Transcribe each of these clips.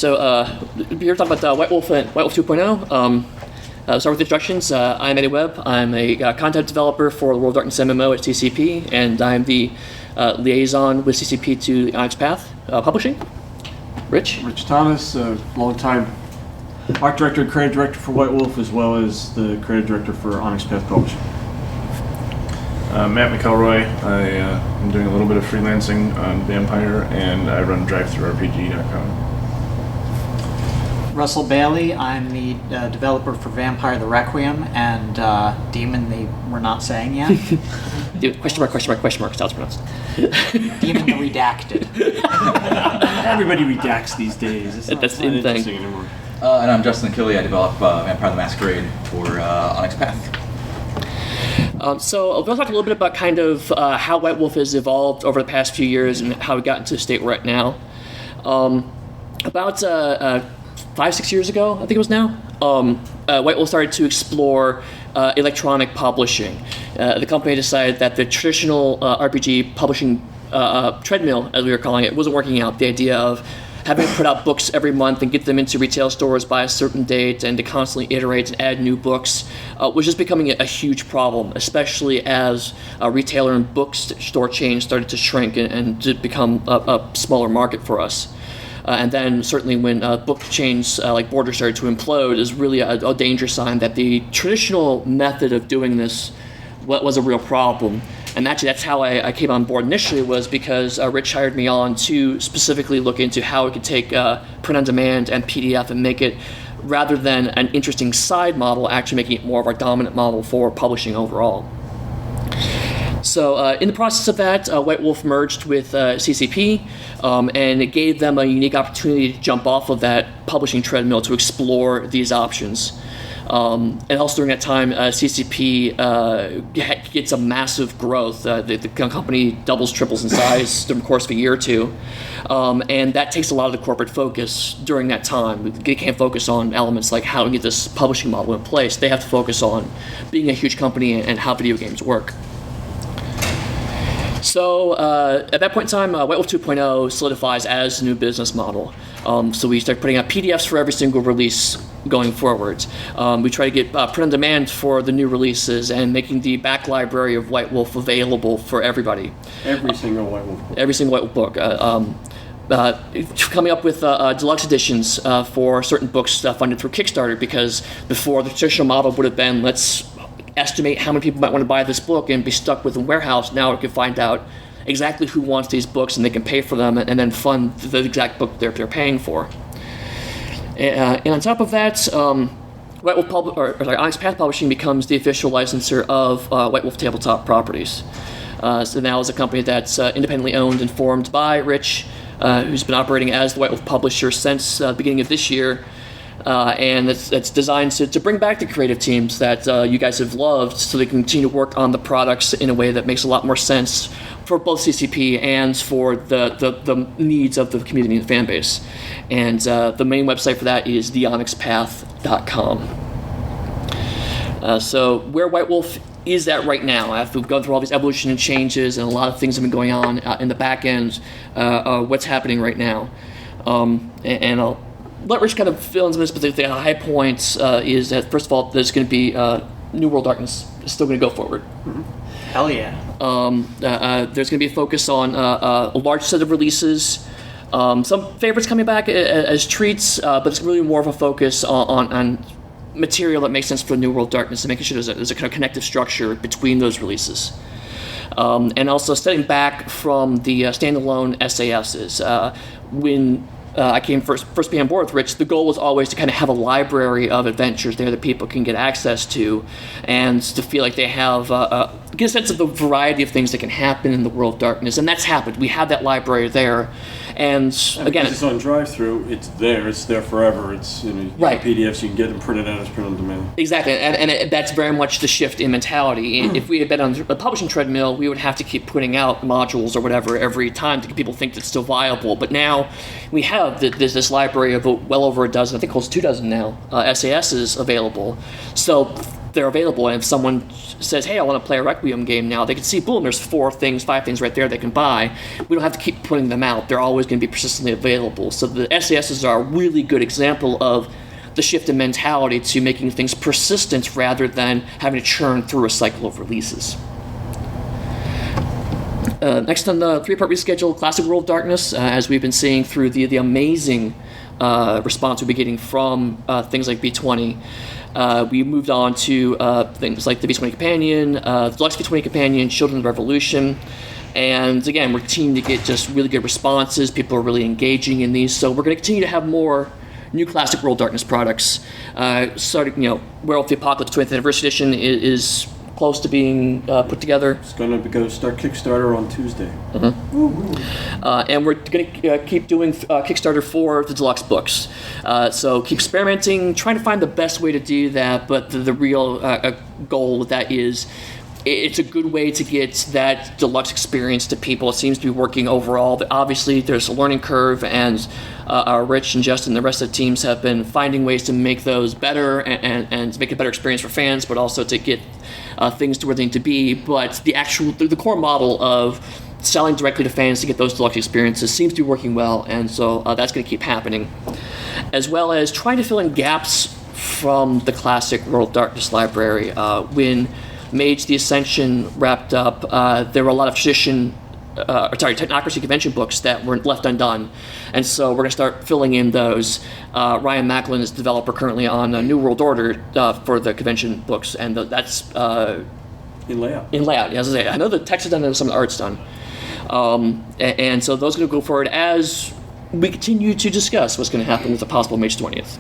We're here talking about White Wolf and White Wolf 2.0. Start with introductions. I'm Eddy Webb. I'm a content developer for the World of Darkness MMO at CCP, and I'm the liaison with CCP to the Onyx Path Publishing. Rich Thomas, longtime art director and creative director for White Wolf, as well as the creative director for Onyx Path Publishing. Matt McElroy. I'm doing a little bit of freelancing on Vampire, and I run DriveThruRPG.com. Russ Bailey. I'm the developer for Vampire the Requiem and Demon we're not saying yet. question mark, that's how it's pronounced. Demon the Redacted. Everybody redacts these days. That's the thing. Anymore. And I'm Justin Achilli. I develop Vampire the Masquerade for Onyx Path. So we'll talk a little bit about kind of how White Wolf has evolved over the past few years and how we got into the state we're at now. About 5-6 years ago, I think it was now, White Wolf started to explore electronic publishing. The company decided that the traditional RPG publishing treadmill, as we were calling it, wasn't working out. The idea of having to put out books every month and get them into retail stores by a certain date and to constantly iterate and add new books was just becoming a huge problem, especially as retailer and bookstore chains started to shrink and to become a smaller market for us. And then certainly when book chains like Borders started to implode is really a danger sign that the traditional method of doing this was a real problem. And actually that's how I came on board initially, was because Rich hired me on to specifically look into how we could take print on demand and PDF and make it, rather than an interesting side model, actually making it more of our dominant model for publishing overall. So in the process of that, White Wolf merged with CCP, and it gave them a unique opportunity to jump off of that publishing treadmill to explore these options. And also during that time, CCP gets a massive growth. The company doubles, triples in size during the course of a year or two. And that takes a lot of the corporate focus during that time. They can't focus on elements like how to get this publishing model in place. They have to focus on being a huge company and how video games work. So at that point in time, White Wolf 2.0 solidifies as a new business model. So we start putting out PDFs for every single release going forward. We try to get print on demand for the new releases and making the back library of White Wolf available for everybody. Every single White Wolf book. Every single White Wolf book. Coming up with deluxe editions for certain books funded through Kickstarter, because before the traditional model would have been, let's estimate how many people might want to buy this book and be stuck with a warehouse. Now we can find out exactly who wants these books, and they can pay for them and then fund the exact book they're paying for. And on top of that, White Wolf Onyx Path Publishing becomes the official licensor of White Wolf tabletop properties. So now is a company that's independently owned and formed by Rich, who's been operating as the White Wolf publisher since the beginning of this year. And it's designed to bring back the creative teams that you guys have loved, so they can continue to work on the products in a way that makes a lot more sense for both CCP and for the needs of the community and the fan base. And the main website for that is theonyxpath.com. So where White Wolf is at right now, after we've gone through all these evolution and changes and a lot of things have been going on in the back end, what's happening right now. And I'll let Rich kind of fill in some of this, but the high points is that, first of all, there's going to be New World Darkness is still going to go forward. Mm-hmm. Hell yeah. There's going to be a focus on a large set of releases. Some favorites coming back as treats, but it's really more of a focus on material that makes sense for New World Darkness and making sure there's a kind of connective structure between those releases. And also stepping back from the standalone SASs. When I came first being on board with Rich, the goal was always to kind of have a library of adventures there that people can get access to, and to feel like they have get a sense of the variety of things that can happen in the World of Darkness, and that's happened. We have that library there, and again, it's on drive-through. It's there forever. It's right. PDFs you can get them printed out as print on demand. Exactly, and that's very much the shift in mentality. If we had been on the publishing treadmill, we would have to keep putting out modules or whatever every time to get people to think it's still viable. But now we have this library of well over a dozen, I think close to 24 now, SASs available. So they're available. And if someone says, hey, I want to play a Requiem game now, they can see, boom, there's 4 things, 5 things right there they can buy. We don't have to keep putting them out. They're always going to be persistently available. So the SASs are a really good example of the shift in mentality to making things persistent rather than having to churn through a cycle of releases. Next on the 3-part reschedule, Classic World of Darkness, as we've been seeing through the amazing response we've been getting from things like B20. We moved on to things like the B20 Companion, the Deluxe B20 Companion, Children of the Revolution, and again, we're continuing to get just really good responses. People are really engaging in these, so we're going to continue to have more new Classic World Darkness products. Starting, Werewolf the Apocalypse 20th Anniversary Edition is close to being put together. It's going to go start Kickstarter on Tuesday. And we're going to keep doing Kickstarter for the deluxe books. So keep experimenting, trying to find the best way to do that, but the real goal with that is it's a good way to get that deluxe experience to people. It seems to be working overall. But obviously, there's a learning curve, and Rich and Justin and the rest of the teams have been finding ways to make those better and to make a better experience for fans, but also to get things to where they need to be. But the core model of selling directly to fans to get those deluxe experiences seems to be working well, and so that's going to keep happening. As well as trying to fill in gaps from the classic World of Darkness library. When Mage the Ascension wrapped up, there were a lot of Technocracy convention books that were left undone, and so we're going to start filling in those. Ryan Macklin is the developer currently on New World Order for the convention books, and that's In layout. As I say, I know the text is done and some of the art's done, and so those are going to go forward as we continue to discuss what's going to happen with the possible Mage 20th.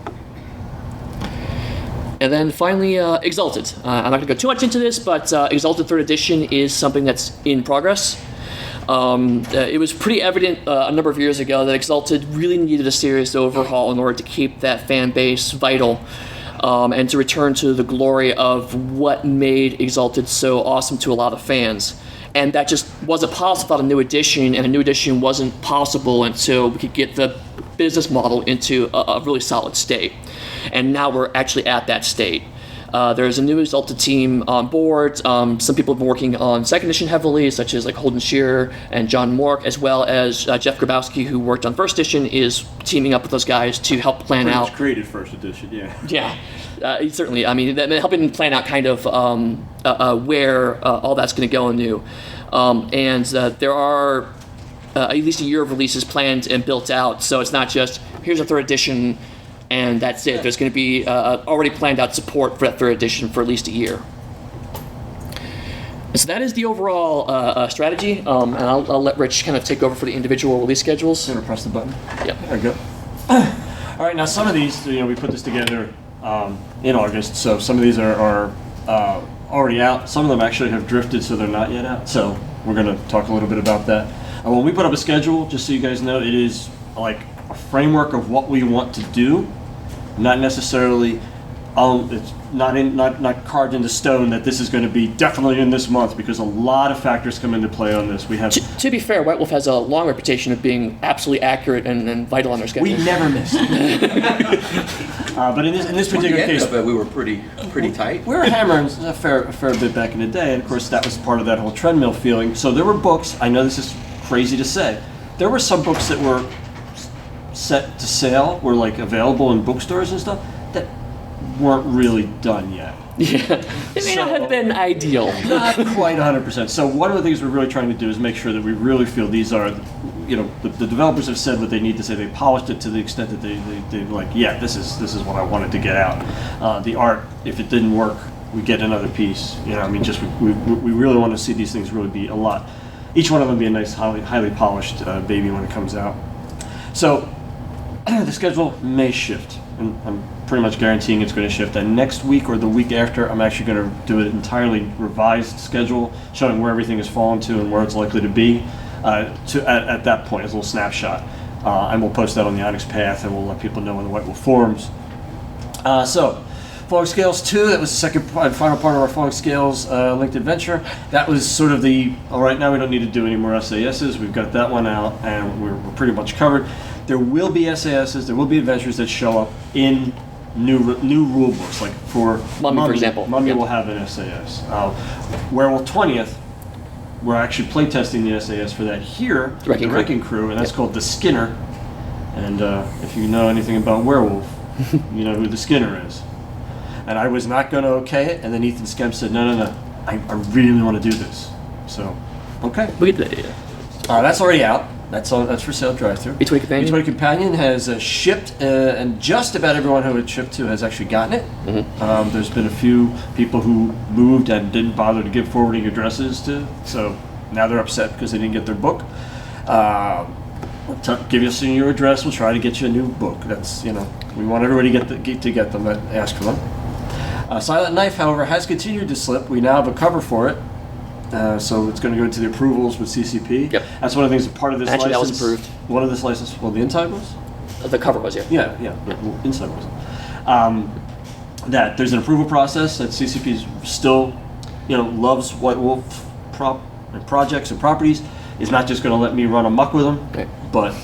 And then finally, Exalted. I'm not going to go too much into this, but Exalted 3rd Edition is something that's in progress. It was pretty evident a number of years ago that Exalted really needed a serious overhaul in order to keep that fan base vital and to return to the glory of what made Exalted so awesome to a lot of fans. And that just wasn't possible without a new edition, and a new edition wasn't possible until we could get the business model into a really solid state. And now we're actually at that state. There's a new Exalted team on board. Some people have been working on 2nd edition heavily, such as like Holden Shearer and John Mork, as well as Jeff Grabowski, who worked on 1st edition, is teaming up with those guys to help plan out. Created 1st edition, yeah. Yeah, certainly. I mean, helping plan out kind of where all that's going to go anew. And there are at least a year of releases planned and built out, so it's not just here's a 3rd edition and that's it. There's going to be already planned out support for that 3rd edition for at least a year. So that is the overall strategy, and I'll let Rich kind of take over for the individual release schedules. I'm going to press the button. Yep. There we go. All right, now some of these, we put this together in August, so some of these are already out. Some of them actually have drifted, so they're not yet out. So we're going to talk a little bit about that. When we put up a schedule, just so you guys know, it is like a framework of what we want to do, not necessarily it's not carved into stone that this is going to be definitely in this month, because a lot of factors come into play on this. We have to be fair, White Wolf has a long reputation of being absolutely accurate and vital on their schedule. We never miss. But in this particular case, we were pretty tight. We were hammering a fair bit back in the day, and of course that was part of that whole treadmill feeling. So there were books. I know this is crazy to say. There were some books that were set to sale, were like available in bookstores and stuff, that weren't really done yet. Yeah, it may not have been ideal. Not quite 100%. So one of the things we're really trying to do is make sure that we really feel these are, the developers have said what they need to say. They polished it to the extent that they like, yeah, this is what I wanted to get out. The art, if it didn't work, we get another piece. We really want to see these things really be a lot. Each one of them be a nice, highly polished baby when it comes out. So the schedule may shift, and I'm pretty much guaranteeing it's going to shift. And next week or the week after, I'm actually going to do an entirely revised schedule showing where everything has fallen to and where it's likely to be at that point as a little snapshot. And we'll post that on the Onyx path, and we'll let people know in the White Wolf forums. So, Falling Scales 2, that was the second and final part of our Falling Scales linked adventure. That was sort of all right, now we don't need to do any more SASs. We've got that one out, and we're pretty much covered. There will be SASs, there will be adventures that show up in new rule books, like for Mummy, for example. Mummy Yep. will have an SAS. Werewolf 20th, we're actually playtesting the SAS for that here, The Wrecking Crew. Wrecking Crew, and that's Yep. called the Skinner. And if you know anything about Werewolf, you know who the Skinner is. And I was not going to okay it, and then Ethan Skemp said, no, I really want to do this. So, okay. We get the That's already out. That's for sale, drive-through. B20 Companion? B20 Companion has shipped, and just about everyone who it shipped to has actually gotten it. Mm-hmm. There's been a few people who moved and didn't bother to give forwarding addresses to, so now they're upset because they didn't get their book. Give us your address, we'll try to get you a new book. That's, we want everybody to get them that ask for them. Silent Knife, however, has continued to slip. We now have a cover for it. So it's going to go into the approvals with CCP. Yep. That's one of the things, part of this Actually, that was license. approved. One of this license, well, the inside was? The cover was, yeah. Yeah, but the inside wasn't. That there's an approval process that CCP still, loves White Wolf projects and properties. Is not just going to let me run amok with them, Right. but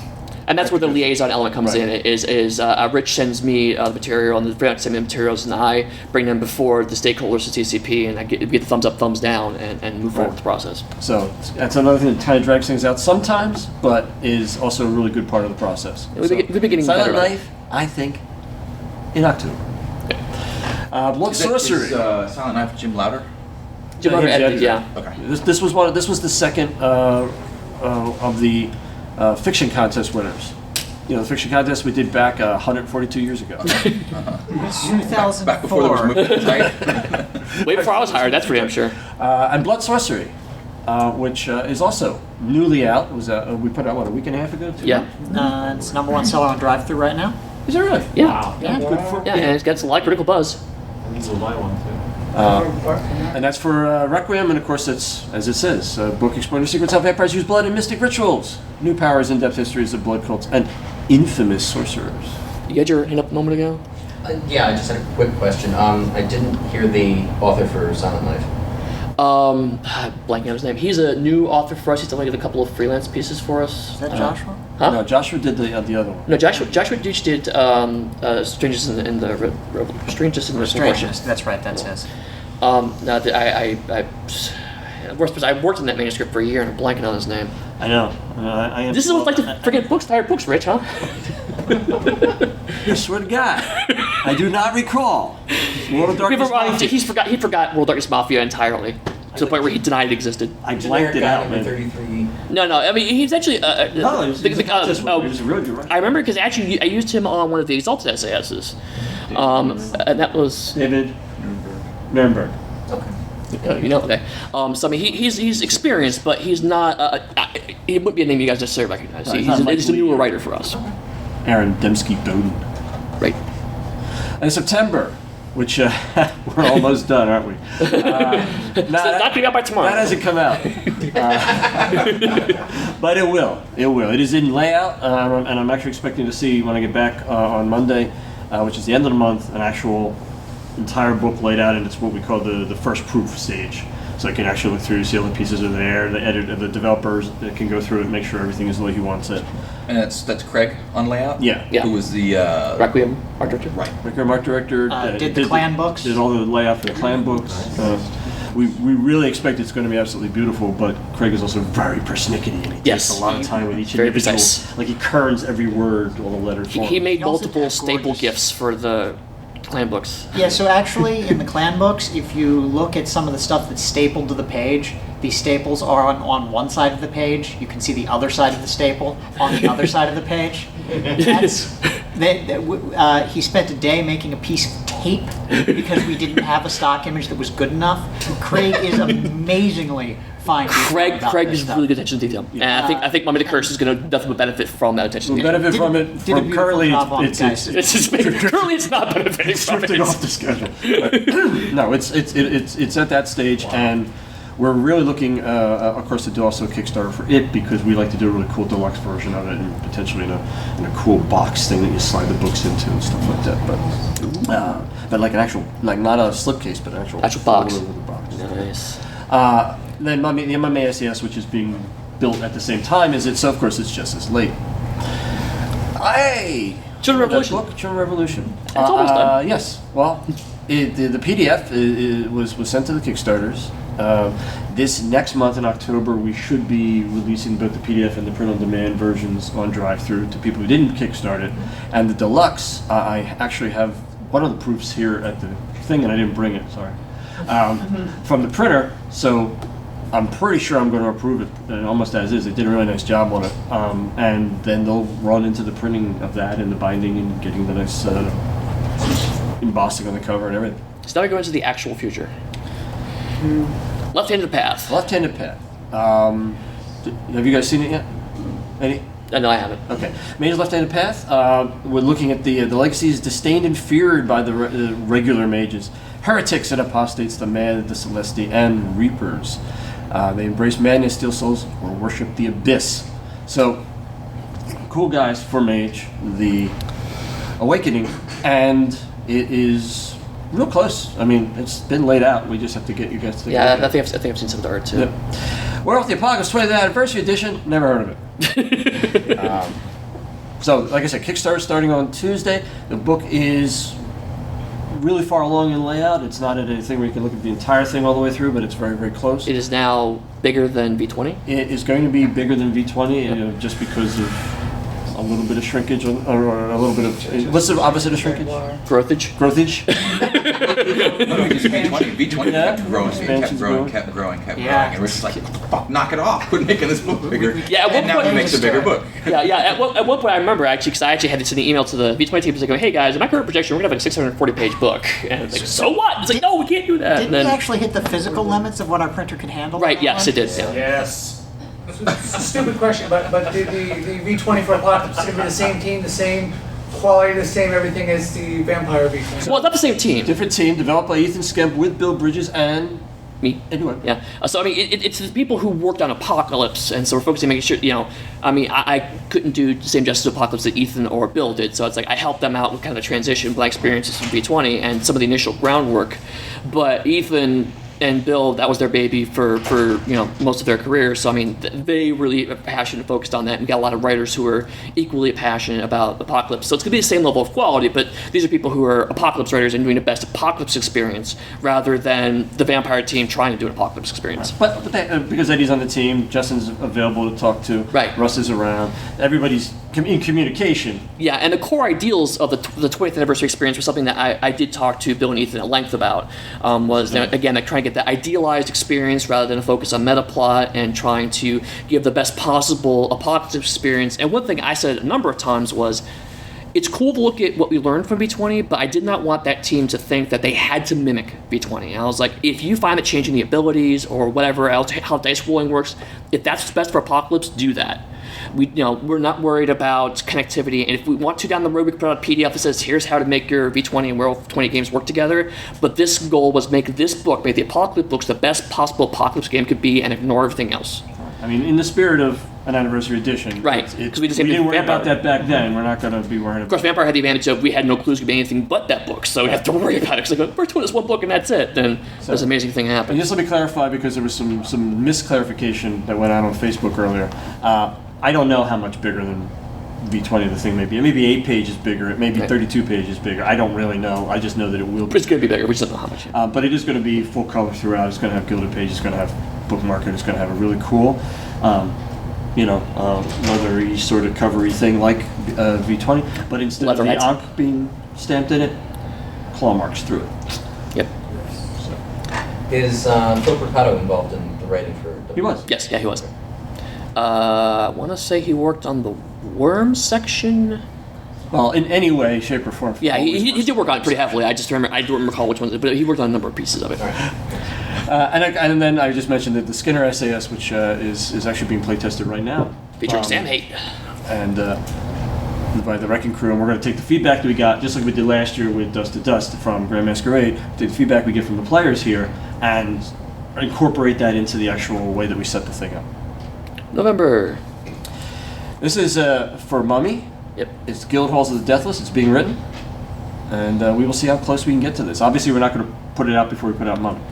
And that's where the liaison element comes Right. in. Is Rich sends me the material, and the freelance send me the materials, and I bring them before the stakeholders to TCP, and I get the thumbs up, thumbs down, and move forward with the process. so that's another thing that kind of drags things out sometimes, but is also a really good part of the process. We've been getting Silent better at it. Knife, I think, in October. Blood Sorcery. Is Silent Knife Jim Louder? Jim Yeah, Robert he's the edited, editor. yeah. Okay. This was the second of the fiction contest winners. The fiction contest we did back 142 years ago. 2004. Back before there was movie type. Way before I was hired, that's for damn sure. And Blood Sorcery, which is also newly out. It was we put it out a week and a half ago. 2 Yeah. months? It's number one seller on drive-through right now. Is it really? Yeah. Yeah. Good for Yeah, and it's got some light critical buzz. I need to buy one too. And that's for Requiem, and of course it's, as it says, a book exploring the secrets of vampires use blood and mystic rituals, new powers, in-depth histories of blood cults, and infamous sorcerers. You had your hand up a moment ago? Yeah, I just had a quick question. I didn't hear the author for Silent Knife. Blanking on his name. He's a new author for us. He's done a couple of freelance pieces for us. Is that Joshua? Huh? No, Joshua did the other one. No, Joshua Deutsch did Strangest in the Strangest in the Strangeness. That's right. That's his. No, I worked on that manuscript for a year and I'm blanking on his name. I know. I am. This is what it's like to forget books, tired books, Rich, huh? I swear to God, I do not recall. World of Darkness Mafia. He forgot World Darkness Mafia entirely to the point where he denied it existed. I blanked it out, Number man. 33. No, I mean he's actually. No, he was a real good writer. I remember because actually I used him on one of the Exalted SASs, and that was. David Nuremberg. Okay. So I mean, he's experienced, but he's not. He wouldn't be a name you guys necessarily recognize. Right, He's not like just a Lee. newer writer for us. Aaron Dembski-Bowden. Right. And September, which we're almost done, aren't we? So it's not gonna be out by tomorrow. That hasn't come out. But it will. It will. It is in layout, and I'm actually expecting to see when I get back on Monday, which is the end of the month, an actual entire book laid out, and it's what we call the first proof stage. So I can actually look through, see all the pieces are there, the editor, the developers that can go through it and make sure everything is the way he wants it. And that's Craig on layout? Yeah. Yeah. Who was the... Requiem, art director. Right. Ricker Mark director Did the clan books. Did all the layout for the clan books. We really expect it's going to be absolutely beautiful, but Craig is also very persnickety, and he Yes. takes a lot of time with each Very individual. precise. Like he kerns every word, all the letters. He made He also multiple did staple gorgeous. gifts for the clan books. Yeah, so actually, in the clan books, if you look at some of the stuff that's stapled to the page, these staples are on one side of the page. You can see the other side of the staple on the other side of the page. He spent a day making a piece of tape because we didn't have a stock image that was good enough. Craig is amazingly fine. Craig about gives this stuff. really good attention to detail, and I think Mummy the Curse is going to definitely benefit from that attention to We'll detail. benefit from it. Did a From beautiful currently, job on it, it's guys. It's just, currently it's not benefiting from drifting it. off the schedule. No, it's at that stage, and we're really looking, of course, to do also a Kickstarter for it because we like to do a really cool deluxe version of it, and potentially in a cool box thing that you slide the books into and stuff like that. But like an actual, like not a slipcase, but an actual box. folder with a box. Nice. Then the MMA SAS, which is being built at the same time, so of course it's just as late. Children Revolution. Book, Children Revolution. It's almost done. Yes. Well, the PDF was sent to the Kickstarters. This next month in October, we should be releasing both the PDF and the print-on-demand versions on drive-through to people who didn't kickstart it. And the deluxe, I actually have one of the proofs here at the thing, and I didn't bring it. Sorry. From the printer, so I'm pretty sure I'm going to approve it almost as is. They did a really nice job on it, and then they'll run into the printing of that and the binding and getting the nice embossing on the cover and everything. So now we go into the actual future. Left-handed path. Left-handed path. Have you guys seen it yet? Any? No, I haven't. Okay. Mage's Left-Handed Path. We're looking at the legacies disdained and feared by the regular mages. Heretics and apostates, the mad, the celesti, and reapers. They embrace madness, steal souls, or worship the abyss. So, cool guys for Mage, the Awakening, and it is real close. I mean, it's been laid out. We just have to get you guys to take a look Yeah, at it. I think I've seen some of the art too. Yep. We're off the Apocalypse 20th Anniversary Edition. Never heard of it. So, like I said, Kickstarter starting on Tuesday. The book is really far along in layout. It's not at anything where you can look at the entire thing all the way through, but it's very, very close. It is now bigger than V20. It is going to be bigger than V20 just because of a little bit of shrinkage, or a little bit of... What's the opposite of shrinkage? Growthage. Growthage. V20 Yeah. kept growing, Expansion's growing. kept growing, Yeah. and we're just like, fuck, knock it off, quit making this book bigger. Yeah, at one and now point- he makes a bigger book. Yeah. At one point, I remember actually, because I actually had to send an email to the V20 team, like, "Hey guys, in my current projection, we're gonna have like a 640-page book." And it's like, "So what?" It's like, "No, we can't do that." Didn't And then, we actually hit the physical limits of what our printer can handle? right? on Yes, that it one? did. Yeah. Yes. It's a stupid question, but the V20 for Apocalypse is going to be the same team, the same quality, the same everything as the Vampire V20. Well, it's not the same team. Different team, developed by Ethan Skemp with Bill Bridges and... Me. Eddy Webb. Yeah. So I mean, it's the people who worked on Apocalypse, and so we're focusing on making sure. I mean, I couldn't do the same justice to Apocalypse that Ethan or Bill did. So it's like I helped them out with kind of the transition, my experiences from V20, and some of the initial groundwork. But Ethan and Bill, that was their baby for most of their career. So I mean, they really passionate and focused on that, and we got a lot of writers who are equally passionate about Apocalypse. So it's gonna be the same level of quality, but these are people who are Apocalypse writers and doing the best Apocalypse experience rather than the Vampire team trying to do an Apocalypse experience. But because Eddie's on the team, Justin's available to talk to. Right. Russ is around. Everybody's in communication. Yeah, and the core ideals of the 20th anniversary experience was something that I did talk to Bill and Ethan at length about. Was again, like trying to get the idealized experience rather than a focus on meta plot and trying to give the best possible Apocalypse experience. And one thing I said a number of times was, it's cool to look at what we learned from V20, but I did not want that team to think that they had to mimic V20. And I was like, if you find that changing the abilities or whatever else, how dice rolling works, if that's what's best for Apocalypse, do that. We're not worried about connectivity, and if we want to down the road, we can put out a PDF that says, here's how to make your V20 and Werewolf 20 games work together. But this goal was make this book, make the Apocalypse books the best possible Apocalypse game could be, and ignore everything else. I mean, in the spirit of an anniversary edition. Right, Because because we we didn't worry Vampire. about that back then. We're not going to be worried Of course, about it. Vampire had the advantage of we had no clues to be anything but that book, so we have to worry about it. Because like, we're doing this one book and that's it. Then this amazing thing And happened. just let me clarify, because there was some misclarification that went out on Facebook earlier. I don't know how much bigger than V20 the thing may be. It may be 8 pages bigger. It may be Right. 32 pages bigger. I don't really know. I just know that it will be. It's going to be bigger. We just don't know how much. Yet. But it is going to be full color throughout. It's going to have gilded pages. It's going to have bookmarker. It's going to have a really cool, leathery sort of covery thing like V20. But instead of the Leatherhead. Ankh being stamped in it, claw marks through it. Yep. Is Phil Portato involved in the writing for? He was. Yes. Yeah, he was. I want to say he worked on the Worm section. Well, in any way, shape, or form. Yeah, he did work on it pretty heavily. I don't recall which ones, but he worked on a number of pieces of it. And then I just mentioned that the Skinner SAS, which is actually being play tested right now. Featuring Sam Haight. And by the Wrecking Crew, and we're going to take the feedback that we got, just like we did last year with Dust to Dust from Grand Masquerade, take the feedback we get from the players here, and incorporate that into the actual way that we set the thing up. November. This is for Mummy. Yep. It's Guild Halls of the Deathless. It's being written. And we will see how close we can get to this. Obviously, we're not going to put it out before we put out Mummy.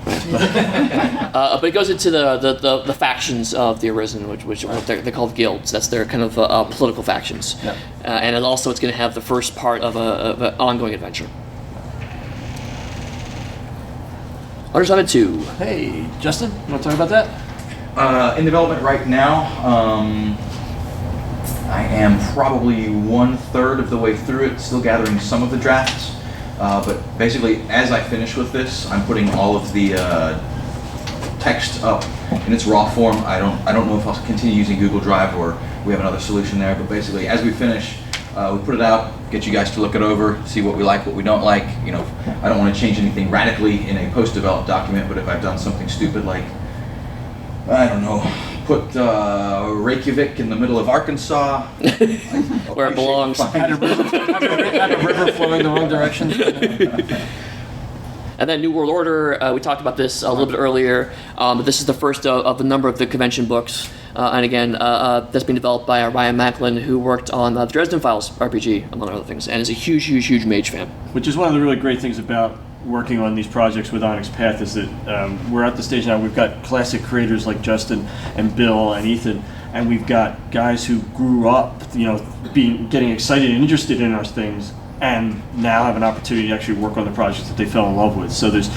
But it goes into the factions of the Arisen, which they're called guilds. That's their kind of political factions. Yeah. And then also it's going to have the first part of an ongoing adventure. Undersigned 2. Hey, Justin, you want to talk about that? In development right now, I am probably 1/3 of the way through it, still gathering some of the drafts. But basically, as I finish with this, I'm putting all of the text up in its raw form. I don't know if I'll continue using Google Drive or we have another solution there. But basically, as we finish, we put it out, get you guys to look it over, see what we like, what we don't like. You know, I don't want to change anything radically in a post-developed document. But if I've done something stupid like, I don't know, put Reykjavik in the middle of Arkansas, Where it belongs. Had a river flowing the wrong direction. And then New World Order, we talked about this a little bit earlier. This is the first of the number of the convention books. And again, that's being developed by Ryan Macklin, who worked on the Dresden Files RPG, among other things, and is a huge Mage fan. Which is one of the really great things about working on these projects with Onyx Path is that we're at the stage now, we've got classic creators like Justin and Bill and Ethan, and we've got guys who grew up, getting excited and interested in our things, and now have an opportunity to actually work on the projects that they fell in love with. So there's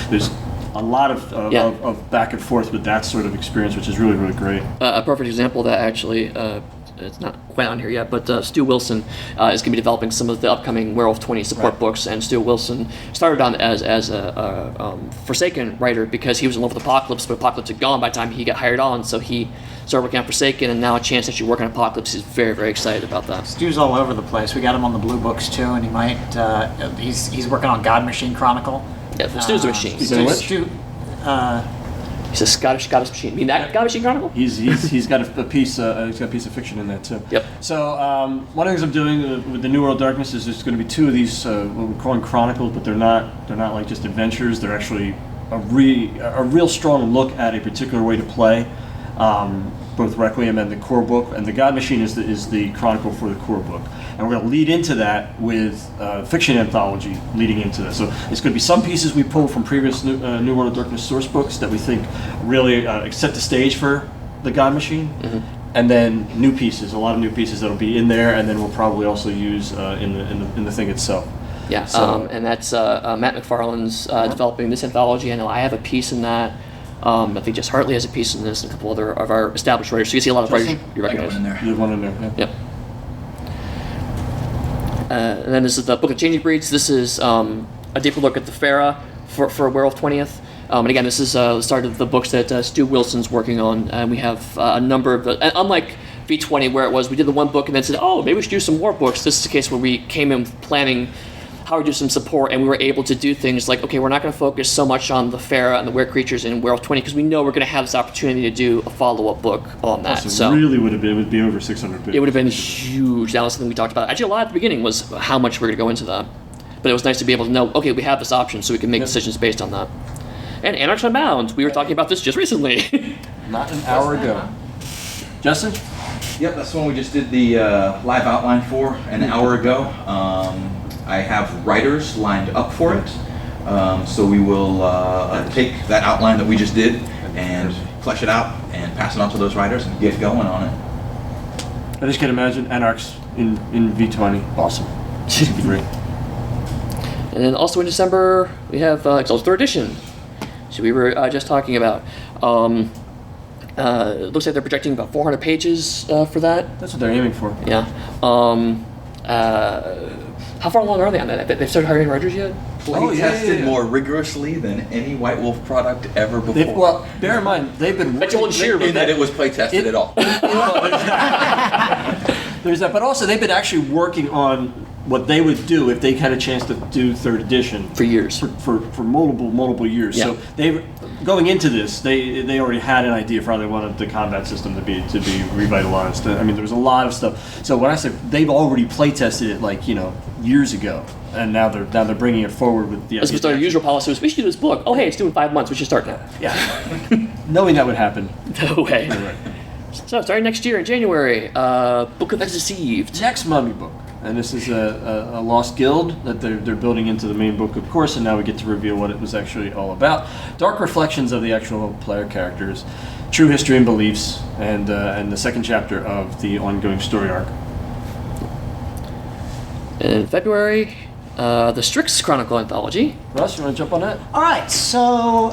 a lot of back and forth with that sort of experience, which is really great. A perfect example of that, actually, it's not quite on here yet, but Stu Wilson is going to be developing some of the upcoming Werewolf 20 support books, and Stu Wilson started on as a Forsaken writer because he was in love with Apocalypse, but Apocalypse had gone by the time he got hired on, so he started working on Forsaken, and now a chance to actually work on Apocalypse. He's very excited about that. Stu's all over the place. We got him on the Blue Books too, and he might. He's working on God Machine Chronicle. Yeah, Stu's a machine. Stu, He's a Scottish machine. I mean, that God Machine Chronicle? He's got a piece of fiction in that too. Yep. So one of the things I'm doing with the New World Darkness is there's going to be 2 of these what we're calling chronicles, but they're not like just adventures. They're actually a real strong look at a particular way to play, both Requiem and the core book. And the God Machine is the chronicle for the core book. And we're going to lead into that with fiction anthology leading into that. So it's going to be some pieces we pull from previous New World of Darkness source books that we think really set the stage for the God Machine. Mm-hmm. And then new pieces, a lot of new pieces that'll be in there, and then we'll probably also use in the thing itself. Yeah, so, and that's Matt McFarlane's developing this anthology. I know I have a piece in that. I think Jess Hartley has a piece in this, and a couple other of our established writers. So you see a lot of writers you recognize. There's one in there. Yeah. Yep. And then this is the Book of Changing Breeds. This is a deeper look at the Farah for Werewolf 20th. And again, this is the start of the books that Stu Wilson's working on. And we have a number of and unlike V20, where it was we did the one book and then said, oh, maybe we should do some more books. This is a case where we came in planning how we do some support, and we were able to do things like, okay, we're not going to focus so much on the Farah and the Were Creatures in Werewolf 20 because we know we're going to have this opportunity to do a follow-up book on that. So really would be over 600 pages. It would have been huge. That was something we talked about. Actually, a lot at the beginning was how much we're going to go into that. But it was nice to be able to know, okay, we have this option, so we can make decisions based on that. And Anarchs Unbound, we were talking about this just recently. Not an hour ago. Justin? Yep, that's the one we just did the live outline for an hour ago. I have writers lined up for it, so we will take that outline that we just did and flesh it out and pass it on to those writers and get going on it. I just can't imagine Anarchs in V20. Awesome. Should be great. And then also in December, we have Exalted 3rd Edition, which we were just talking about. It looks like they're projecting about 400 pages for that. That's what they're aiming for. Yeah. How far along are they on that? They've started hiring writers yet? Play tested more rigorously than any White Wolf product ever before. Well, bear in mind, they've been working... In that it was play tested at all. There's that, but also they've been actually working on what they would do if they had a chance to do 3rd edition for years, for multiple years. Yeah. So they, going into this, they already had an idea for how they wanted the combat system to be revitalized. I mean, there was a lot of stuff. So when I say they've already play tested it, years ago, and now they're bringing it forward with the. As opposed to our usual policy was, we should do this book. Oh, hey, it's due in 5 months. We should start now. Yeah, knowing that would happen. No way. So starting next year in January, Book of the Deceived. Next Mummy book. and this is a lost guild that they're building into the main book, of course, and now we get to reveal what it was actually all about. Dark reflections of the actual player characters, true history and beliefs, and the second chapter of the ongoing story arc. In February, the Strix Chronicle Anthology. Russ, you want to jump on that? All right, so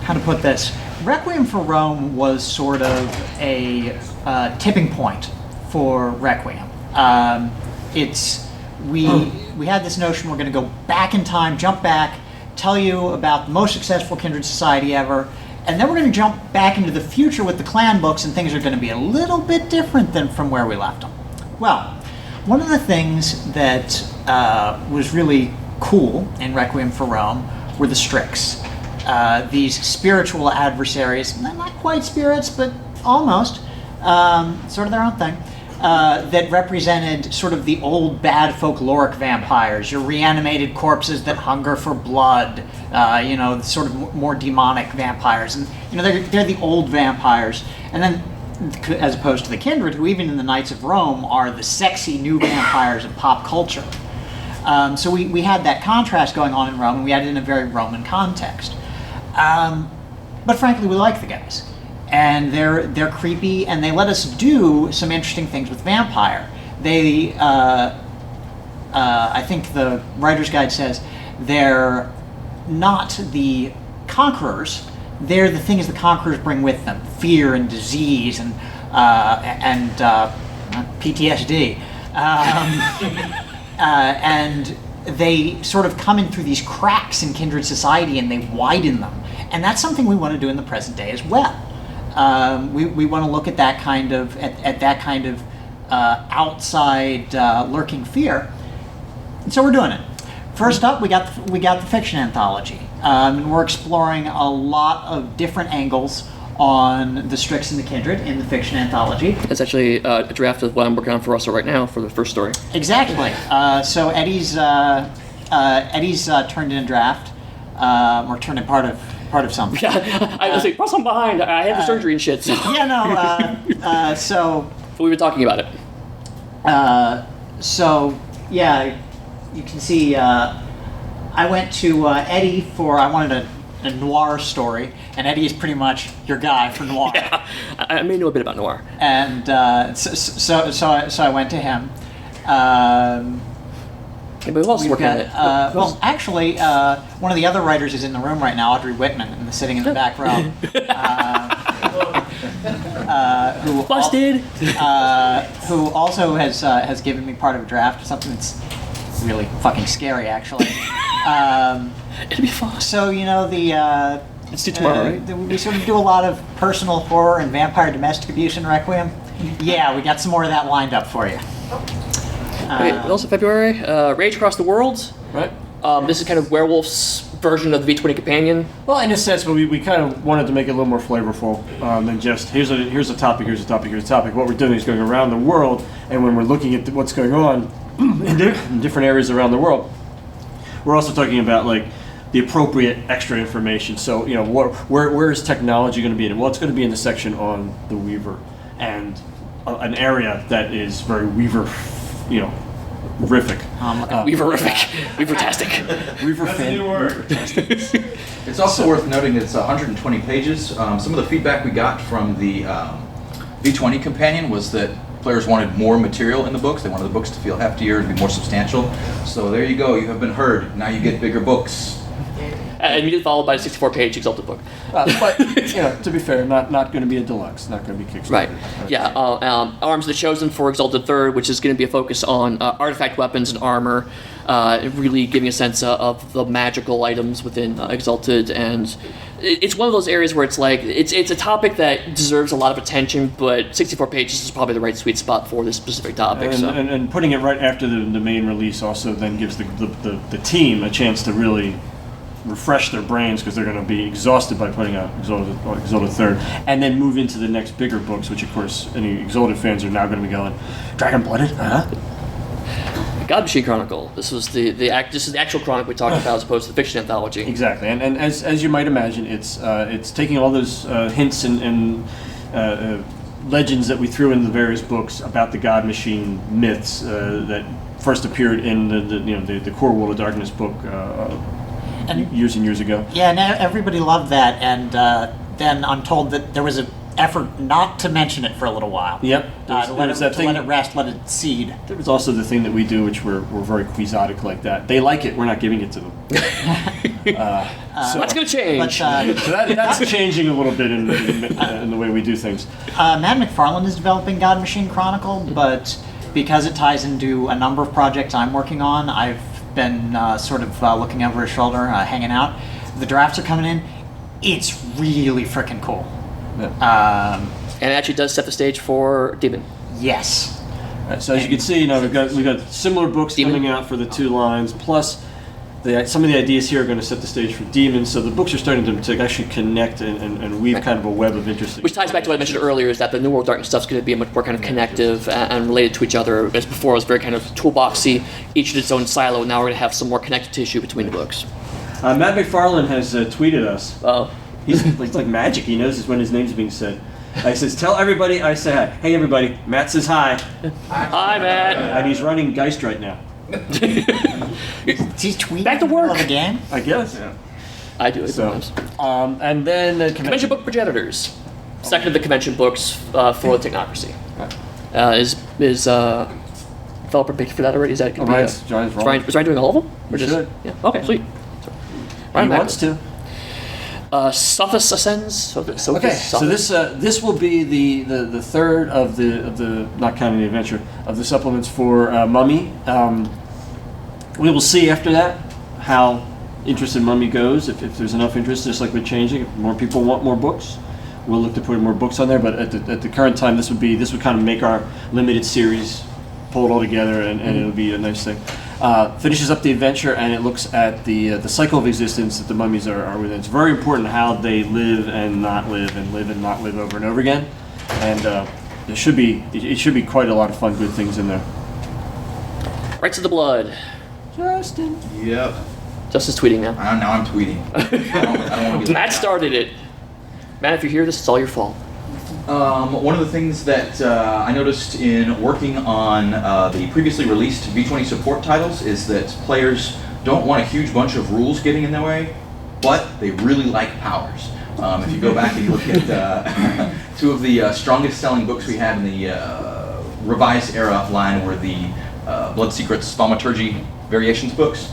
how to put this? Requiem for Rome was sort of a tipping point for Requiem. We had this notion we're going to go back in time, jump back, tell you about the most successful kindred society ever, and then we're going to jump back into the future with the clan books, and things are going to be a little bit different than from where we left them. Well, one of the things that was really cool in Requiem for Rome were the Strix. These spiritual adversaries, not quite spirits, but almost, sort of their own thing, that represented sort of the old bad folkloric vampires, your reanimated corpses that hunger for blood, sort of more demonic vampires. And, they're the old vampires. And then, as opposed to the kindred, who even in the Knights of Rome are the sexy new vampires of pop culture. So we had that contrast going on in Rome, and we had it in a very Roman context. But frankly, we like the guys, and they're creepy, and they let us do some interesting things with vampire. They, I think the writer's guide says, they're not the conquerors. They're the things the conquerors bring with them: fear and disease and PTSD, and they sort of come in through these cracks in kindred society, and they widen them. And that's something we want to do in the present day as well. We want to look at that kind of outside lurking fear, and so we're doing it. First up, we got the fiction anthology, and we're exploring a lot of different angles on the Strix and the Kindred in the fiction anthology. It's actually a draft of what I'm working on for Russell right now for the first story. Exactly. So Eddy's turned in a draft, or turned in part of something. Yeah, I was like, Russ, I'm behind. I had the surgery and shit. So. Yeah, so. But we were talking about it. You can see. I went to Eddy I wanted a noir story, and Eddy is pretty much your guy for noir. Yeah, I may know a bit about noir. And so I went to him. Anybody else working on it? Well, actually, one of the other writers is in the room right now, Audrey Whitman, and sitting in the back row. Who Busted! Who also has given me part of a draft, something that's really fucking scary, actually. It'll be fun. So, Let's do tomorrow, right? We sort of do a lot of personal horror and vampire domestic abuse in Requiem. Yeah, we got some more of that lined up for you. Okay, also February, Rage Across the World. Right. This is kind of Werewolf's version of the V20 Companion. Well, in a sense, but we kind of wanted to make it a little more flavorful than just here's a topic, here's a topic, here's a topic. What we're doing is going around the world, and when we're looking at what's going on in different areas around the world, we're also talking about like the appropriate extra information. So where is technology going to be in it? Well, it's going to be in the section on the Weaver, and an area that is very Weaver-rific. Weaver-rific. Weaver-tastic. Weaver-fan. It's also worth noting that it's 120 pages. Some of the feedback we got from the V20 companion was that players wanted more material in the books. They wanted the books to feel heftier and be more substantial. So there you go. You have been heard. Now you get bigger books. And immediately followed by a 64-page Exalted book. But to be fair, not going to be a deluxe. Not going to be Kickstarter. Right. Yeah. Arms of the Chosen for Exalted Third, which is going to be a focus on artifact weapons and armor, really giving a sense of the magical items within Exalted. And it's one of those areas where it's like it's a topic that deserves a lot of attention, but 64 pages is probably the right sweet spot for this specific topic. And putting it right after the main release also then gives the team a chance to really refresh their brains, because they're going to be exhausted by putting out Exalted Third, and then move into the next bigger books, which of course any Exalted fans are now going to be going, Dragon Blooded, huh? God Machine Chronicle. This was this is the actual chronicle we talked about as opposed to the fiction anthology. Exactly, and as you might imagine, it's taking all those hints and legends that we threw into the various books about the God Machine myths that first appeared in the Core World of Darkness book years and years ago. Yeah, and everybody loved that, and then I'm told that there was an effort not to mention it for a little while. Yep. To let it rest, let it seed. There was also the thing that we do, which we're very quixotic like that. They like it, we're not giving it to them. So that's going to change. But, So that's changing a little bit in the way we do things. Matt McFarlane is developing God Machine Chronicle, but because it ties into a number of projects I'm working on, I've been sort of looking over his shoulder, hanging out. The drafts are coming in. It's really freaking cool. Yeah. And it actually does set the stage for Demon. Yes. Right, so as you can see, we've got similar books coming out for the 2 lines, plus some of the ideas here are going to set the stage for Demon. So the books are starting to actually connect and weave kind of a web of interest. Which ties back to what I mentioned earlier, is that the New World Darkness stuff's going to be much more kind of connective and related to each other. As before, it was very kind of toolboxy, each in its own silo. Now we're going to have some more connective tissue between the books. Matt McFarlane has tweeted us. Oh. It's like magic. He knows when his name's being said. He says, "Tell everybody I say hi." Hey, everybody. Matt says hi. Hi, Matt. And he's running Geist right now. Is he tweeting Back to in the middle work. of the game? I guess. Yeah. I do it So, sometimes. and then Convention book progenitors. Second of the convention books for Technocracy. Is developer picked for that already? Is that going to be? Ryan's wrong. Was Ryan doing all of them? Or He just, should. Yeah. Okay. Sweet. He wants to. Sophis Ascends. Okay, so this will be the third of the not counting the adventure of the supplements for Mummy. We will see after that how interest in Mummy goes. If there's enough interest, just like we're changing, if more people want more books, we'll look to put more books on there. But at the current time, this would kind of make our limited series, pull it all together, and it'll be a nice thing. Finishes up the adventure, and it looks at the cycle of existence that the mummies are within. It's very important how they live and not live over and over again. And it should be quite a lot of fun, good things in there. Rights of the Blood. Justin. Yep. Justin's tweeting now. Now I'm tweeting. I don't want to be Matt started it. Matt, if you hear this, it's all your fault. One of the things that I noticed in working on the previously released V20 support titles is that players don't want a huge bunch of rules getting in their way, but they really like powers. If you go back and you look at 2 of the strongest selling books we had in the revised era line were the Blood Secrets Thaumaturgy Variations books.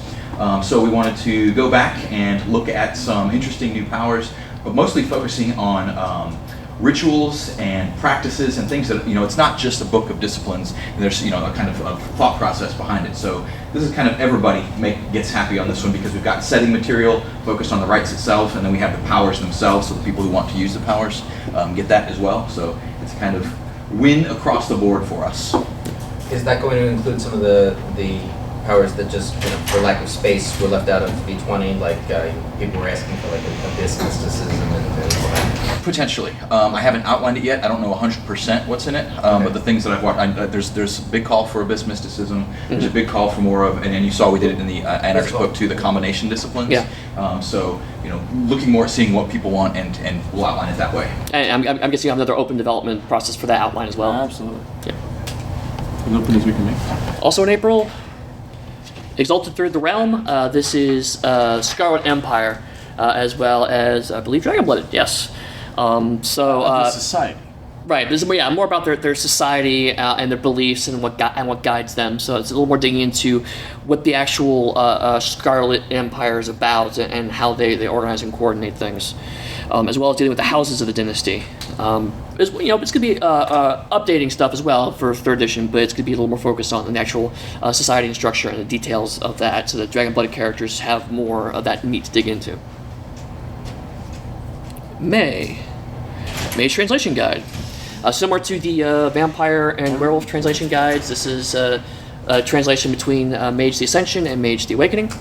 So we wanted to go back and look at some interesting new powers, but mostly focusing on rituals and practices and things that, it's not just a book of disciplines, and there's, a kind of a thought process behind it. So this is kind of everybody gets happy on this one, because we've got setting material focused on the rites itself, and then we have the powers themselves, so the people who want to use the powers get that as well. So it's kind of win across the board for us. Is that going to include some of the powers that just, for lack of space, were left out of V20, like people were asking for like abyss mysticism and all that? Potentially. I haven't outlined it yet. I don't know 100% what's in it, but the things that I've watched, there's a big call for abyss mysticism. There's a big call for more of, and you saw we did it in the Anarch's book too, the combination disciplines. Yeah. So looking more at seeing what people want, and we'll outline it that way. And I'm guessing you have another open development process for that outline as well. Absolutely. Yeah. As open as we can make. Also in April, Exalted Third the Realm. This is Scarlet Empire, as well as, I believe, Dragonblooded. Yes. The society. Right. This is more about their society and their beliefs and what guides them. So it's a little more digging into what the actual Scarlet Empire is about and how they organize and coordinate things, as well as dealing with the houses of the dynasty. It's going to be updating stuff as well for 3rd edition, but it's going to be a little more focused on the actual society and structure and the details of that, so that Dragon-blooded characters have more of that meat to dig into. May's Translation Guide. Similar to the Vampire and Werewolf translation guides, this is a translation between Mage the Ascension and Mage the Awakening.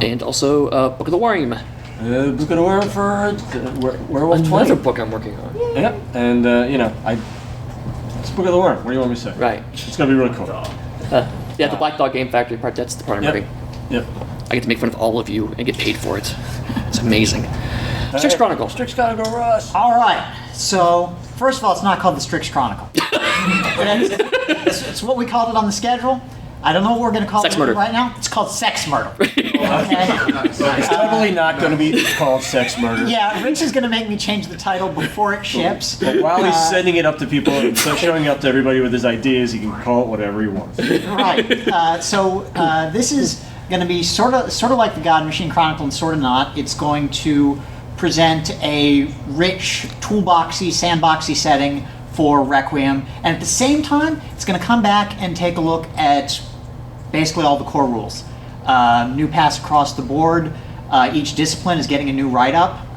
And also Book of the Worm. Book of the Worm for Werewolf 20. Another book I'm working on. Yeah, and it's Book of the Worm. What do you want me to say? Right. It's gonna be really cool. Yeah, the Black Dog Game Factory part, that's the part I'm working. Yep. I get to make fun of all of you and get paid for it. It's amazing. Strix Chronicle. Strix Chronicle, Russ. All right. So, first of all, it's not called the Strix Chronicle. It's what we called it on the schedule. I don't know what we're going to call Sex it Murder. right now. It's called Sex Murder. Okay? It's totally not going to be called Sex Murder. Yeah, Rich is going to make me change the title before it ships. But while he's sending it up to people and showing it up to everybody with his ideas, he can call it whatever he wants. Right. So this is going to be sort of like the God Machine Chronicle and sort of not. It's going to present a rich, toolboxy, sandboxy setting for Requiem, and at the same time, it's going to come back and take a look at basically all the core rules. New pass across the board. Each discipline is getting a new write-up.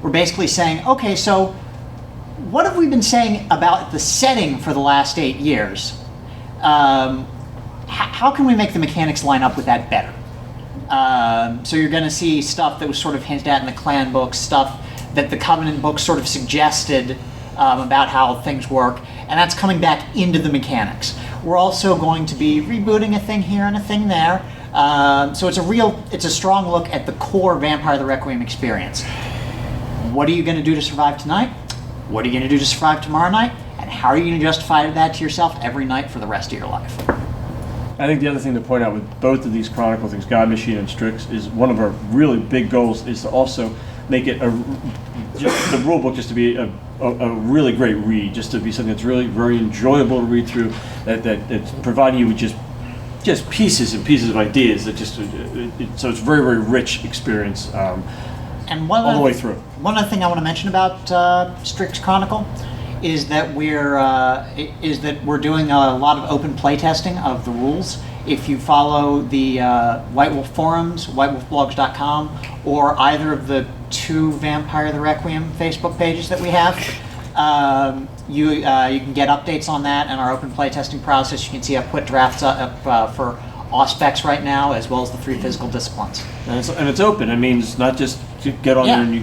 We're basically saying, okay, so what have we been saying about the setting for the last 8 years? How can we make the mechanics line up with that better? So you're going to see stuff that was sort of hinted at in the clan books, stuff that the Covenant books sort of suggested about how things work, and that's coming back into the mechanics. We're also going to be rebooting a thing here and a thing there. So it's a strong look at the core Vampire the Requiem experience. What are you going to do to survive tonight? What are you going to do to survive tomorrow night? And how are you going to justify that to yourself every night for the rest of your life? I think the other thing to point out with both of these Chronicle things, God Machine and Strix, is one of our really big goals is to also make it the rule book just to be a really great read, just to be something that's really very enjoyable to read through, that's providing you with just pieces and pieces of ideas that just so it's very, very rich experience And all the way through. One other thing I want to mention about Strix Chronicle is that we're doing a lot of open play testing of the rules. If you follow the White Wolf forums, whitewolfblogs.com, or either of the 2 Vampire the Requiem Facebook pages that we have, you can get updates on that and our open play testing process. You can see I've put drafts up for Auspex right now, as well as the 3 physical disciplines. And it's open. I mean, it's not just to get on there and you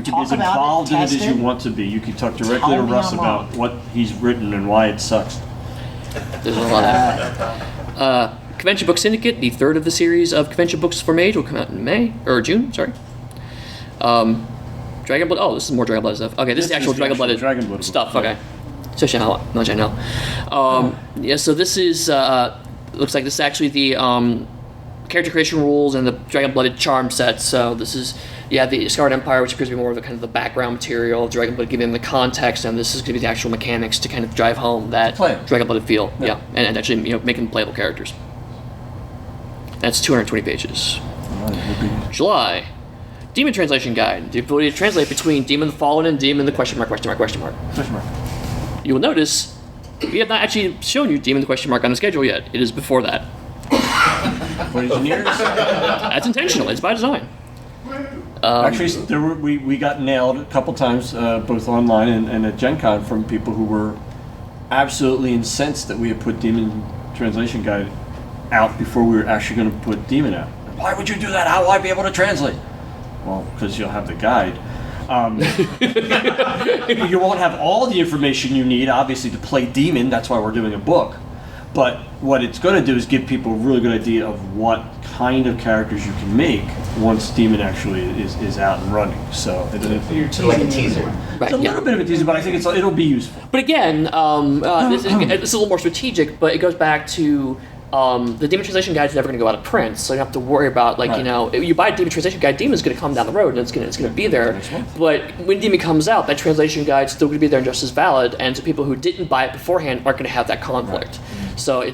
can be as involved in it as you want to be. You can talk directly to Russ about what he's written and why it sucks. There's a lot of that. Convention Book Syndicate, the 3rd of the series of Convention Books for Mage, will come out in June. Sorry. Dragon Blood. Oh, this is more Dragon Blood stuff. Okay, this is the actual Dragon Blood stuff. Book. Okay, especially how much I know. Yeah, so this is looks like this is actually the character creation rules and the Dragon Blooded charm set. So this is the Scarred Empire, which appears to be more of the kind of the background material of Dragon Blood, giving them the context, and this is going to be the actual mechanics to kind of drive home that Dragon Blooded feel. Yeah, and actually make them playable characters. That's 220 pages. July. Demon Translation Guide. The ability to translate between Demon the Fallen and Demon the question mark. You will notice we have not actually shown you Demon the question mark on the schedule yet. It is before that. For engineers? That's intentional. It's by design. Actually, we got nailed a couple times, both online and at GenCon, from people who were absolutely incensed that we had put Demon Translation Guide out before we were actually going to put Demon out. Why would you do that? How will I be able to translate? Well, because you'll have the guide. You won't have all the information you need, obviously, to play Demon. That's why we're doing a book. But what it's going to do is give people a really good idea of what kind of characters you can make once Demon actually is out and running. So It's like a teaser. Right, it's a little bit of a teaser, but I think it'll be useful. But again, it's a little more strategic, but it goes back to the Demon Translation Guide is never going to go out of print, so you don't have to worry about, if you buy a Demon Translation Guide, Demon's going to come down the road and it's going to be there. But when Demon comes out, that translation guide's still going to be there and just as valid, and to people who didn't buy it beforehand aren't going to have that conflict. Right. So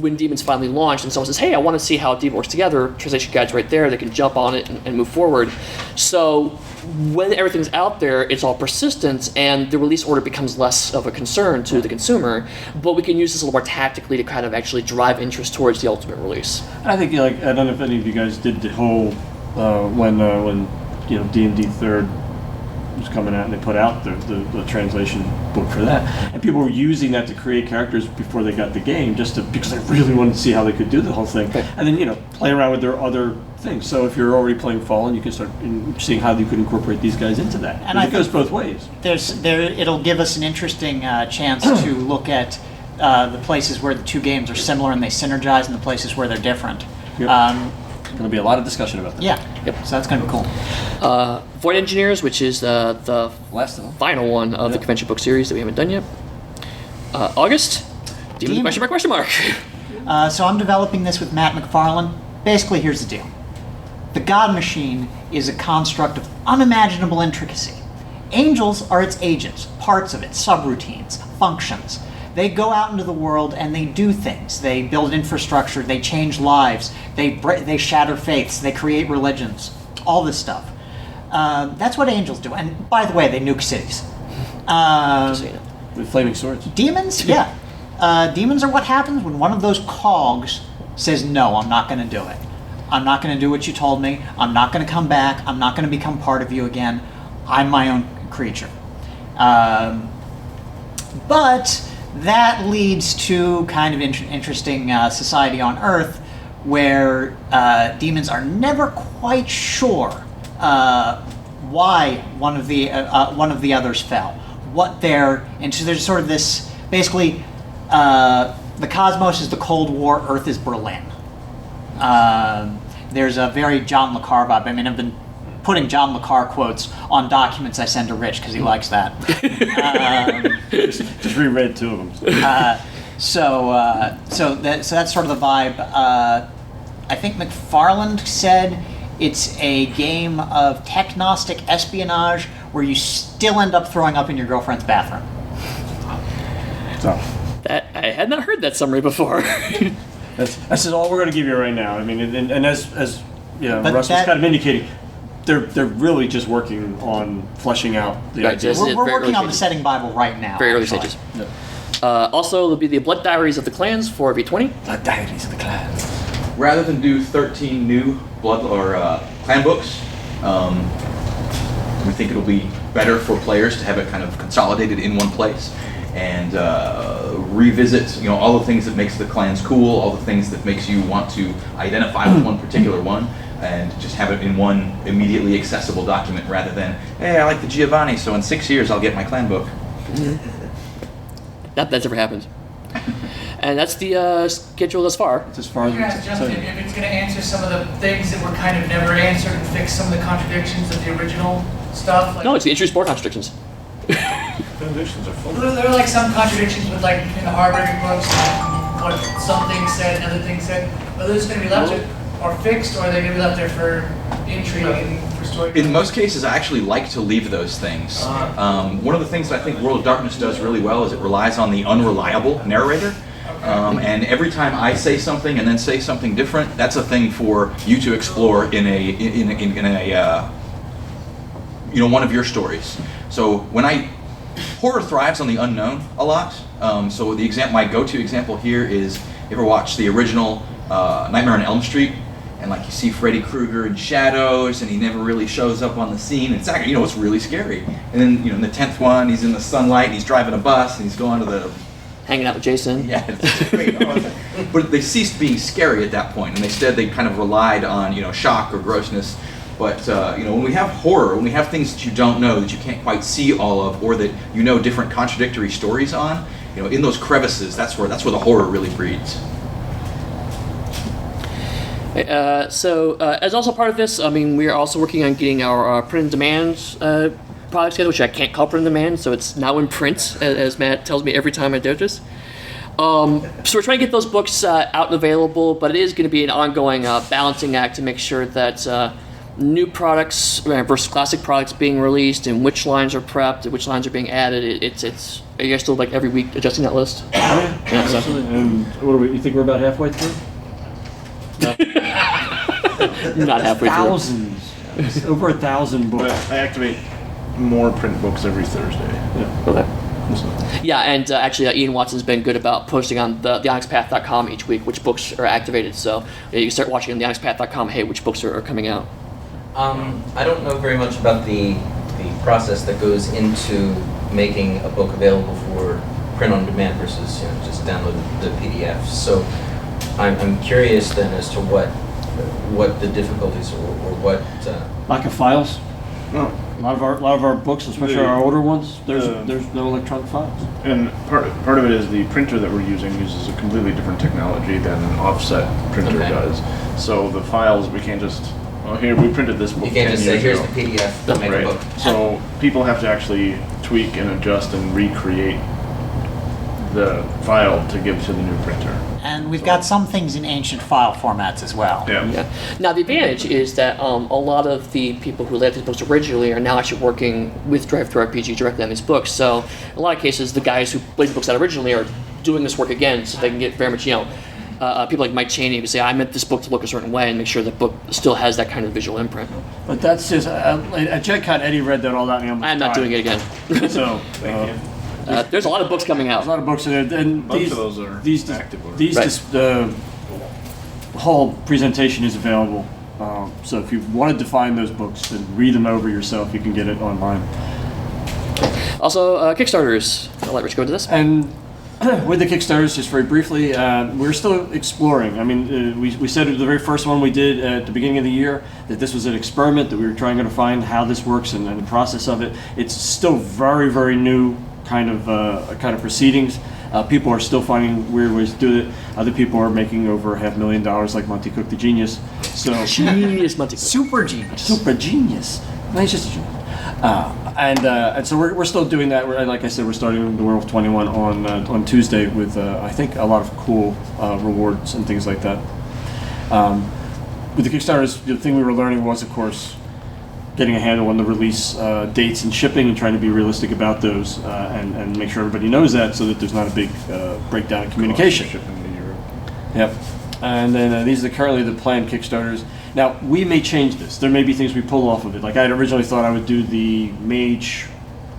when Demon's finally launched and someone says, hey, I want to see how Demon works together, translation guide's right there, they can jump on it and move forward. So when everything's out there, it's all persistence, and the release order becomes less of a concern to the consumer, but we can use this a little more tactically to kind of actually drive interest towards the ultimate release. I think, I don't know if any of you guys did the whole, when D&D 3rd was coming out and they put out the translation book for that, and people were using that to create characters before they got the game, because they really wanted to see how they could do the whole thing, and then play around with their other things. So if you're already playing Fallen, you can start seeing how you could incorporate these guys into that. And it goes both ways. It'll give us an interesting chance to look at the places where the 2 games are similar and they synergize, and the places where they're different. Yep. Going to be a lot of discussion about that. Yeah. Yep. So that's going to be cool. Void Engineers, which is the Last of them. final one of the convention book series that we haven't done yet. August, Demon question mark. So I'm developing this with Matt McFarlane. Basically, here's the deal. The God Machine is a construct of unimaginable intricacy. Angels are its agents, parts of it, subroutines, functions. They go out into the world and they do things. They build infrastructure, they change lives, they shatter faiths, they create religions, all this stuff. That's what angels do. And by the way, they nuke cities. Just so you know. With flaming swords. Demons? Yeah. Demons are what happens when one of those cogs says, no, I'm not going to do it. I'm not going to do what you told me. I'm not going to come back. I'm not going to become part of you again. I'm my own creature. But that leads to kind of interesting society on Earth where demons are never quite sure why one of the others fell. And so there's sort of this, basically, the cosmos is the Cold War, Earth is Berlin. There's a very John le Carre vibe. I mean, I've been putting John le Carre quotes on documents I send to Rich because he likes that. Just reread 2 of them. So that's sort of the vibe. I think McFarland said it's a game of technostic espionage where you still end up throwing up in your girlfriend's bathroom. So That I had not heard that summary before. that's all we're going to give you right now. I mean, and as But Russ was that- kind of indicating, they're really just working on fleshing out the Right, ideas. just- We're very working early on the stages. setting Bible right now. Very early actually. stages. Also, there'll be the Blood Diaries of the Clans for V20. The Diaries of the Clans. Rather than do 13 new blood or clan books, we think it'll be better for players to have it kind of consolidated in one place and revisit, all the things that makes the clans cool, all the things that makes you want to identify with one particular one, and just have it in one immediately accessible document rather than, hey, I like the Giovanni, so in 6 years I'll get my clan book. That's ever happened. And that's the schedule thus far. It's as far as You guys, Justin, if it's going to answer some of the things that were kind of never answered and fix some of the contradictions of the original stuff. Like, No, it's the introduced more contradictions. Foundations are full. there are like some contradictions with like in the Harbinger books, what some things said and other things said. Are those going to be left or fixed, or are they going to be left there for intrigue and for story? In most cases, I actually like to leave those things. One of the things that I think World of Darkness does really well is it relies on the unreliable narrator. And every time I say something and then say something different, that's a thing for you to explore in a one of your stories. So horror thrives on the unknown a lot. So my go-to example here is, you ever watch the original Nightmare on Elm Street? And like you see Freddy Krueger in shadows, and he never really shows up on the scene. It's actually, it's really scary. And then, in the 10th one, he's in the sunlight, and he's driving a bus, and he's going to the Hanging out with Jason. yeah, it's great. But they ceased being scary at that point, and instead they kind of relied on shock or grossness. But when we have horror, when we have things that you don't know, that you can't quite see all of, or that different contradictory stories on, in those crevices, that's where the horror really breeds. As also part of this, we are also working on getting our print and demand product schedule, which I can't call print and demand, so it's now in print, as Matt tells me every time I do this. So we're trying to get those books out and available, but it is going to be an ongoing balancing act to make sure that new products versus classic products being released, and which lines are prepped, and which lines are being added. It's are you guys still every week adjusting that list? Yeah, absolutely. And what you think we're about halfway through? Not halfway through. Thousands. Over 1,000 But books. I activate more print books every Thursday. Okay. So, Yeah, and actually Ian Watson's been good about posting on the onyxpath.com each week which books are activated, so you can start watching on the onyxpath.com, hey, which books are coming out. I don't know very much about the process that goes into making a book available for print on demand versus just download the PDF. So I'm curious then as to what the difficulties or what. Lack of files? well, A lot of our books, especially our older ones, there's no electronic files. And part of it is the printer that we're using uses a completely different technology than an offset printer Okay. does. So the files, we can't just, oh, here, we printed this book You can't 10 just say, years here's ago. the PDF, don't make a Right. book. So people have to actually tweak and adjust and recreate the file to give to the new printer. And we've got some things in ancient file formats as well. Yeah. Yeah. Now the advantage is that a lot of the people who laid these books originally are now actually working with Drive-Thru RPG directly on these books. So in a lot of cases, the guys who laid the books out originally are doing this work again, so they can get very much, people like Mike Chaney who say, I meant this book to look a certain way, and make sure the book still has that kind of visual imprint. But that's just at GenCon, Eddie read that all out. And I'm not doing it again. So There's a lot of books coming out. there's a lot of books in there. And Bunch of those are active already. These Right. the whole presentation is available. So if you wanted to find those books and read them over yourself, you can get it online. Also, Kickstarters. I'll let Rich go into this. And with the Kickstarters, just very briefly, we're still exploring. I mean, we said the very first one we did at the beginning of the year that this was an experiment, that we were trying to find how this works and the process of it. It's still very, very new kind of proceedings. People are still finding weird ways to do it. Other people are making over $500,000, like Monty Cook the genius. So Genius Monty. Super genius. super genius. No, he's just a genius. And so we're still doing that. Like I said, we're starting the Werewolf 21 on Tuesday with I think a lot of cool rewards and things like that. With the Kickstarters, the thing we were learning was, of course, getting a handle on the release dates and shipping, and trying to be realistic about those, and make sure everybody knows that, so that there's not a big breakdown in communication. Shipping to Europe. Yep. And then these are currently the planned Kickstarters. Now, we may change this. There may be things we pull off of it. Like I had originally thought I would do the Mage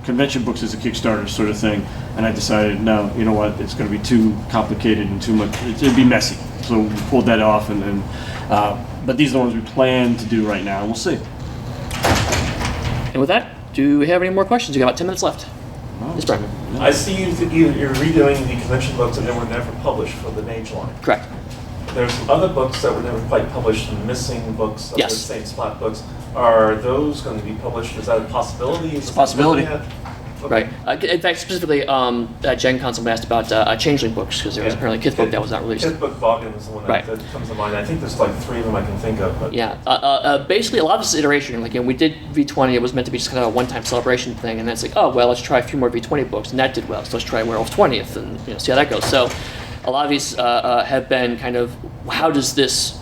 convention books as a Kickstarter sort of thing, and I decided, no, you know what, it's going to be too complicated and too much, it'd be messy. So we pulled that off, but these are the ones we plan to do right now, and we'll see. And with that, do we have any more questions? We got about 10 minutes left. Yes, Brian. I see you're redoing the convention books that were never published for the Mage line. Correct. There's other books that were never quite published, missing books of Yes. the same spot books. Are those going to be published? Is that a possibility? It's a possibility. Right. In fact, specifically, at GenCon, someone asked about Changeling books, because there was apparently a Kith book that was not released. Kith book Boggin is the one Right. that comes to mind. I think there's like 3 of them I can think of. But Yeah. Basically, a lot of this iteration, like, we did V20, it was meant to be just kind of a one-time celebration thing, and then it's like, oh, well, let's try a few more V20 books, and that did well, so let's try Werewolf 20th, and see how that goes. So a lot of these have been kind of, how does this,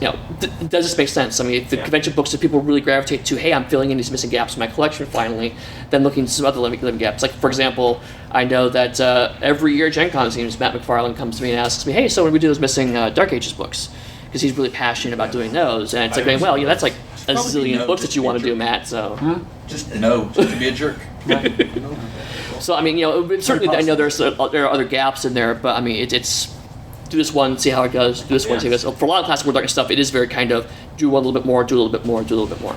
does this make sense? I mean, if the convention books that people really gravitate to, hey, I'm filling in these missing gaps in my collection finally, then looking to some other living gaps. Like, for example, I know that every year at GenCon, it seems, Matt McFarlane comes to me and asks me, hey, so when we do those missing Dark Ages books? Because he's really passionate about doing those. And it's like, well, that's like a zillion no, books just that you want to be a do, Matt, so. Just no, just to be a jerk. So, I mean, certainly I know there are other gaps in there, but I mean, it's do this one, see how it goes, do this one, see how it goes. For a lot of classic War Darkness stuff, it is very kind of do one a little bit more, do a little bit more, do a little bit more.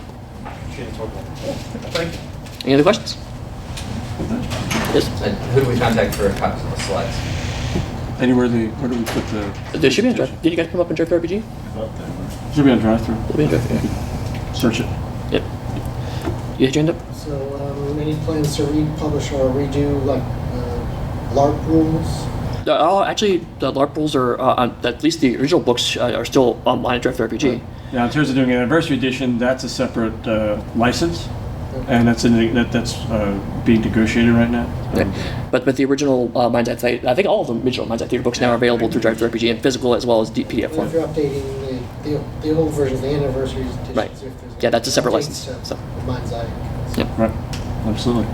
Thank you. Any other questions? Yes? And who do we contact for copies of the slides? Where do we put the... There should be on Drive. Did you guys come up in Drive RPG? Should be on drive-thru. It'll be on Drive. Search it. Yep. You had your hand up? So, any plans to republish or redo, like, LARP rules? Actually, the LARP rules are, at least the original books are still online at Drive RPG. Now, in terms of doing an anniversary edition, that's a separate license, and that's being negotiated right now. But the original Mind's Eye Theater, I think all of the original Mind's Eye Theater books now are available through Drive RPG in physical as well as PDF If form. you're updating the old version, the anniversary editions. Right. If there's Yeah, that's a separate updates license, to so. Mind's Eye. Right, absolutely.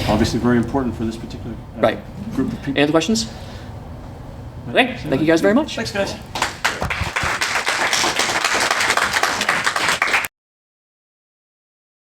Obviously very important for this particular Right. group of people. Any other questions? Okay, thank you guys very much. Thanks, guys.